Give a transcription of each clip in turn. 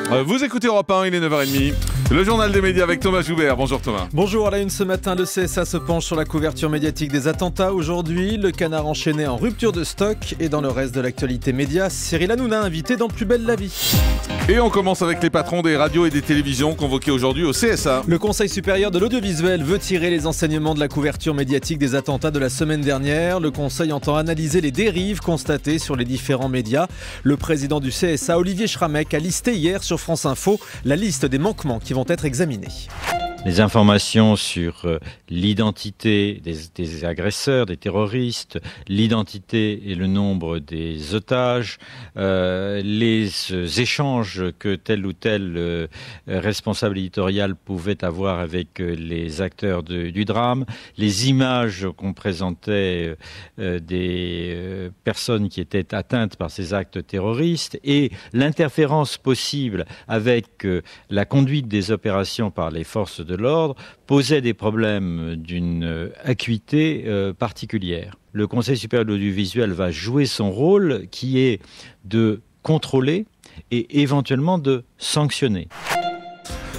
Vous écoutez Europe 1, il est 9h30. Le journal des médias avec Thomas Joubert. Bonjour Thomas. Bonjour, à la une ce matin, le CSA se penche sur la couverture médiatique des attentats. Aujourd'hui, le Canard enchaîné en rupture de stock. Et dans le reste de l'actualité média, Cyril Hanouna invité dans Plus belle la vie. Et on commence avec les patrons des radios et des télévisions convoqués aujourd'hui au CSA. Le Conseil supérieur de l'audiovisuel veut tirer les enseignements de la couverture médiatique des attentats de la semaine dernière. Le Conseil entend analyser les dérives constatées sur les différents médias. Le président du CSA, Olivier Schramek, a listé hier sur France Info la liste des manquements qui vont être examinés. Les informations sur l'identité des agresseurs, des terroristes, l'identité et le nombre des otages, les échanges que tel ou tel responsable éditorial pouvait avoir avec les acteurs du drame, les images qu'on présentait des personnes qui étaient atteintes par ces actes terroristes et l'interférence possible avec la conduite des opérations par les forces de l'ordre posait des problèmes d'une acuité particulière. Le Conseil supérieur de l'audiovisuel va jouer son rôle qui est de contrôler et éventuellement de sanctionner.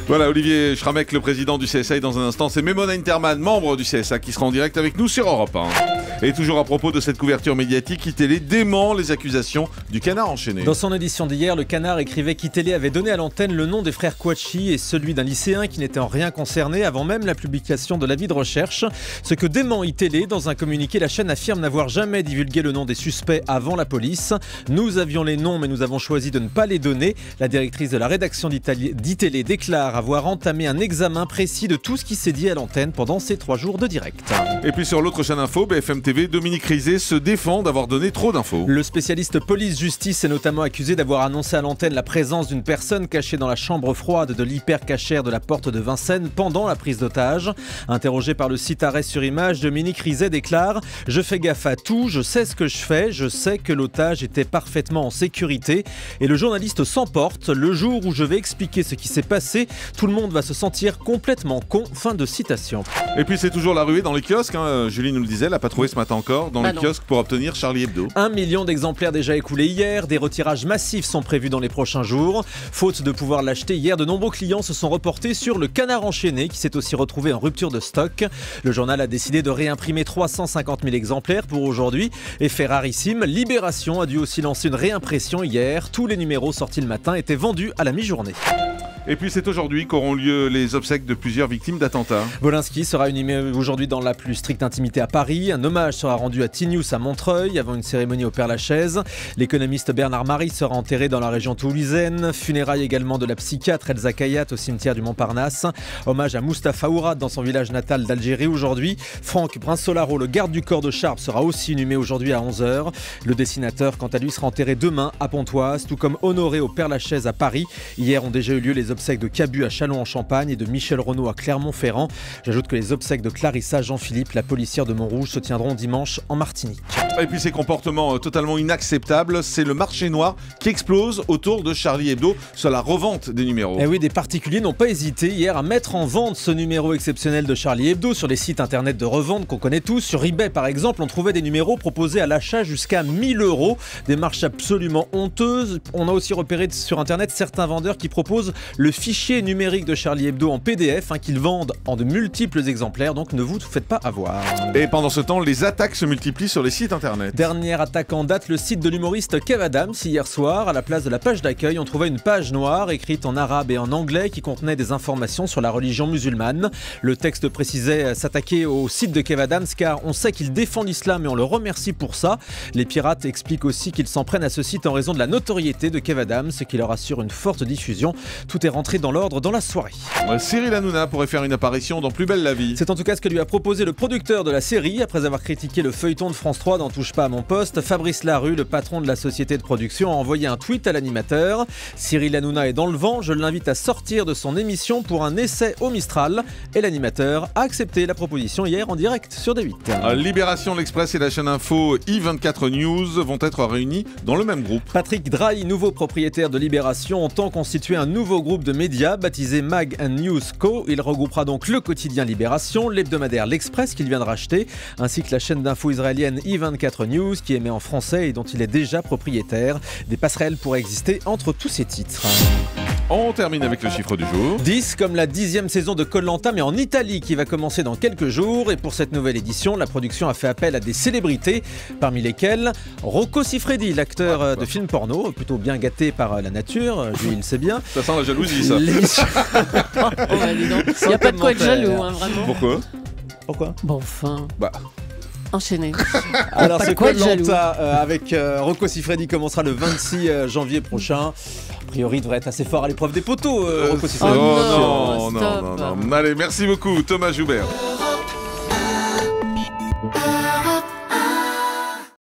Voilà, Olivier Schramek, le président du CSA, et dans un instant, c'est Memona Interman, membre du CSA, qui sera en direct avec nous sur Europe 1. Et toujours à propos de cette couverture médiatique, Kitélé dément les accusations du Canard enchaîné. Dans son édition d'hier, le Canard écrivait qu'Itélé avait donné à l'antenne le nom des frères Kouachi et celui d'un lycéen qui n'était en rien concerné avant même la publication de l'avis de recherche. Ce que dément Itélé, dans un communiqué, la chaîne affirme n'avoir jamais divulgué le nom des suspects avant la police. Nous avions les noms, mais nous avons choisi de ne pas les donner. La directrice de la rédaction d'Itélé déclare avoir entamé un examen précis de tout ce qui s'est dit à l'antenne pendant ces 3 jours de direct. Et puis sur l'autre chaîne info, BFM TV, Dominique Rizet se défend d'avoir donné trop d'infos. Le spécialiste police-justice est notamment accusé d'avoir annoncé à l'antenne la présence d'une personne cachée dans la chambre froide de l'hypercachère de la porte de Vincennes pendant la prise d'otage. Interrogé par le site Arrêt sur Image, Dominique Rizet déclare « Je fais gaffe à tout, je sais ce que je fais, je sais que l'otage était parfaitement en sécurité. » Et le journaliste s'emporte. « Le jour où je vais expliquer ce qui s'est passé, tout le monde va se sentir complètement con. » Fin de citation. Et puis c'est toujours la ruée dans les kiosques, Julie nous le disait, elle n'a pas trouvé ce matin encore, dans les kiosques pour obtenir Charlie Hebdo. 1 million d'exemplaires déjà écoulés hier, des retirages massifs sont prévus dans les prochains jours. Faute de pouvoir l'acheter hier, de nombreux clients se sont reportés sur le Canard enchaîné qui s'est aussi retrouvé en rupture de stock. Le journal a décidé de réimprimer 350 000 exemplaires pour aujourd'hui. Et fait rarissime, Libération a dû aussi lancer une réimpression hier. Tous les numéros sortis le matin étaient vendus à la mi-journée. Et puis c'est aujourd'hui qu'auront lieu les obsèques de plusieurs victimes d'attentats. Wolinski sera inhumé aujourd'hui dans la plus stricte intimité à Paris. Un hommage sera rendu à Tignouz à Montreuil avant une cérémonie au Père-Lachaise. L'économiste Bernard Marie sera enterré dans la région toulousaine. Funérailles également de la psychiatre Elsa Kayat au cimetière du Montparnasse. Hommage à Mustapha Ourad dans son village natal d'Algérie aujourd'hui. Franck Brinsolaro, le garde du corps de Chartres, sera aussi inhumé aujourd'hui à 11h. Le dessinateur, quant à lui, sera enterré demain à Pontoise, tout comme Honoré au Père-Lachaise à Paris. Hier ont déjà eu lieu les obsèques de Cabu à Châlons-en-Champagne et de Michel Renaud à Clermont-Ferrand. J'ajoute que les obsèques de Clarissa Jean-Philippe, la policière de Montrouge, se tiendront dimanche en Martinique. Et puis ces comportements totalement inacceptables, c'est le marché noir qui explose autour de Charlie Hebdo sur la revente des numéros. Et oui, des particuliers n'ont pas hésité hier à mettre en vente ce numéro exceptionnel de Charlie Hebdo sur les sites internet de revente qu'on connaît tous. Sur eBay par exemple, on trouvait des numéros proposés à l'achat jusqu'à 1 000 €. Des marches absolument honteuses. On a aussi repéré sur internet certains vendeurs qui proposent le fichier numérique de Charlie Hebdo en PDF qu'ils vendent en de multiples exemplaires, donc ne vous faites pas avoir. Et pendant ce temps, les attaques se multiplient sur les sites internet. Dernière attaque en date, le site de l'humoriste Kev Adams. Hier soir, à la place de la page d'accueil, on trouvait une page noire écrite en arabe et en anglais qui contenait des informations sur la religion musulmane. Le texte précisait s'attaquer au site de Kev Adams car on sait qu'il défend l'islam et on le remercie pour ça. Les pirates expliquent aussi qu'ils s'en prennent à ce site en raison de la notoriété de Kev Adams, ce qui leur assure une forte diffusion. Tout est rentré dans l'ordre dans la soirée. Cyril Hanouna pourrait faire une apparition dans Plus belle la vie. C'est en tout cas ce que lui a proposé le producteur de la série après avoir critiqué le feuilleton de France 3 dans Touche pas à mon poste. Fabrice Larue, le patron de la société de production, a envoyé un tweet à l'animateur. Cyril Hanouna est dans le vent, je l'invite à sortir de son émission pour un essai au Mistral. Et l'animateur a accepté la proposition hier en direct sur D8. Libération, l'Express et la chaîne info i24 News vont être réunis dans le même groupe. Patrick Drahi, nouveau propriétaire de Libération, entend constituer un nouveau groupe de médias baptisé Mag & News Co. Il regroupera donc le quotidien Libération, l'hebdomadaire L'Express qu'il vient de racheter, ainsi que la chaîne d'info israélienne i24 News qui émet en français et dont il est déjà propriétaire. Des passerelles pourraient exister entre tous ces titres. On termine avec le chiffre du jour. 10 comme la 10e saison de Koh-Lanta, mais en Italie, qui va commencer dans quelques jours. Et pour cette nouvelle édition, la production a fait appel à des célébrités, parmi lesquelles Rocco Siffredi, l'acteur de films porno, plutôt bien gâté par la nature, lui il sait bien. Ça sent la jalousie, ça. L'émission... Il n'y a pas de quoi être jaloux, hein, vraiment. Pourquoi Bon, enfin. Bah. Enchaînez. Alors, Pas ce de quoi être jaloux. Koh-Lanta avec Rocco Siffredi commencera le 26 janvier prochain. A priori, il devrait être assez fort à l'épreuve des poteaux, Rocco Siffredi. Oh non, non, stop. non. Allez, merci beaucoup, Thomas Joubert.